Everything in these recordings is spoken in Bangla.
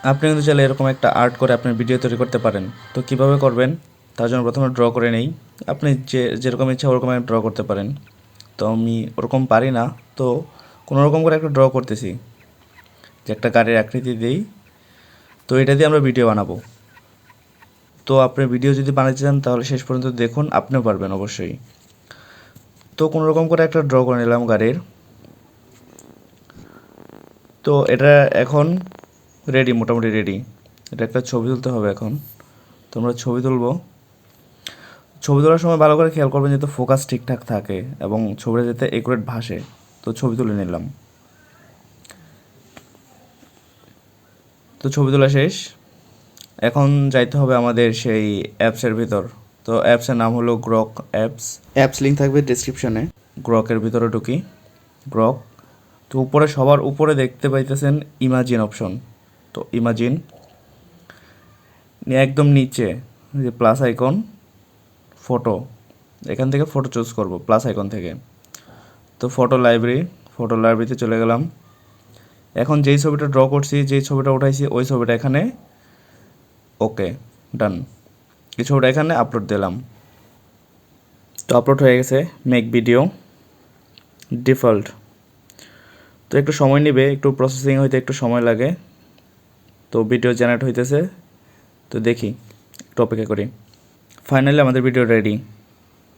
আপনি কিন্তু চাইলে এরকম একটা আর্ট করে আপনার ভিডিও তৈরি করতে পারেন। তো কিভাবে করবেন তার জন্য প্রথমে ড্র করে নেই। আপনি যেরকম ইচ্ছা ওরকম ড্র করতে পারেন। তো আমি ওরকম পারি না, তো কোনো রকম করে একটা ড্র করতেছি, যে একটা গাড়ির আকৃতি দিই। তো এটা দিয়ে আমরা ভিডিও বানাবো। তো আপনি ভিডিও যদি বানাতে চান তাহলে শেষ পর্যন্ত দেখুন, আপনিও পারবেন অবশ্যই। তো কোনো রকম করে একটা ড্র করে নিলাম গাড়ির। তো এটা এখন রেডি, মোটামুটি রেডি। এটা একটা ছবি তুলতে হবে এখন। তো আমরা ছবি তুলবো। ছবি তোলার সময় ভালো করে খেয়াল করবেন যাতে ফোকাস ঠিকঠাক থাকে এবং ছবিটা যাতে একুরেট ভাসে। তো ছবি তুলে নিলাম। তো ছবি তোলা শেষ। এখন যাইতে হবে আমাদের সেই অ্যাপসের ভিতর। তো অ্যাপসের নাম হলো গ্রক অ্যাপস। অ্যাপস লিঙ্ক থাকবে ডিসক্রিপশনে। গ্রকের ভিতরে ঢুকি। গ্রক। তো উপরে সবার উপরে দেখতে পাইতেছেন ইমাজিন অপশন। তো ইমাজিন একদম নিচে যে প্লাস আইকন, ফটো, এখান থেকে ফটো চুজ করব প্লাস আইকন থেকে। তো ফটো লাইব্রেরিতে চলে গেলাম। এখন যেই ছবিটা ড্র করছি, যেই ছবিটা উঠাইছি ওই ছবিটা এখানে, ওকে ডান। এই ছবিটা এখানে আপলোড দিলাম। তো আপলোড হয়ে গেছে। Make video default. তো একটু সময় নেবে, একটু প্রসেসিং হইতে একটু সময় লাগে। তো ভিডিও জেনারেট হইতেছে। তো দেখি, একটু অপেক্ষা করি। ফাইনালি আমাদের ভিডিও রেডি।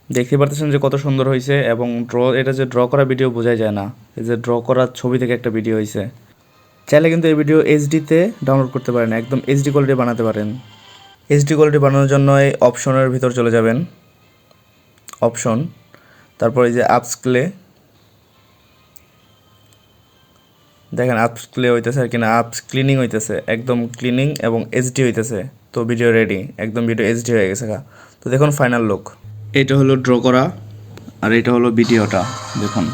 দেখতে পারতেছেন যে কত সুন্দর হয়েছে, এবং এটা যে ড্র করা ভিডিও বোঝাই যায় না, এই যে ড্র করা ছবি থেকে একটা ভিডিও হয়েছে। চাইলে কিন্তু এই ভিডিও এইচডিতে ডাউনলোড করতে পারেন, একদম এইচডি কোয়ালিটি বানাতে পারেন। এইচডি কোয়ালিটি বানানোর জন্য এই অপশনের ভিতর চলে যাবেন, অপশন, তারপর এই যে আপস্কেলে, দেখেন আপস্কেলে হইতেছে আর কিনা, আপস ক্লিনিং হইতেছে, একদম ক্লিনিং এবং এইচডি হইতেছে। তো ভিডিও রেডি, একদম ভিডিও এইচডি হয়ে গেছে। তো দেখুন ফাইনাল লুক। এটা হলো ড্র করা, আর এটা হলো ভিডিওটা, দেখুন।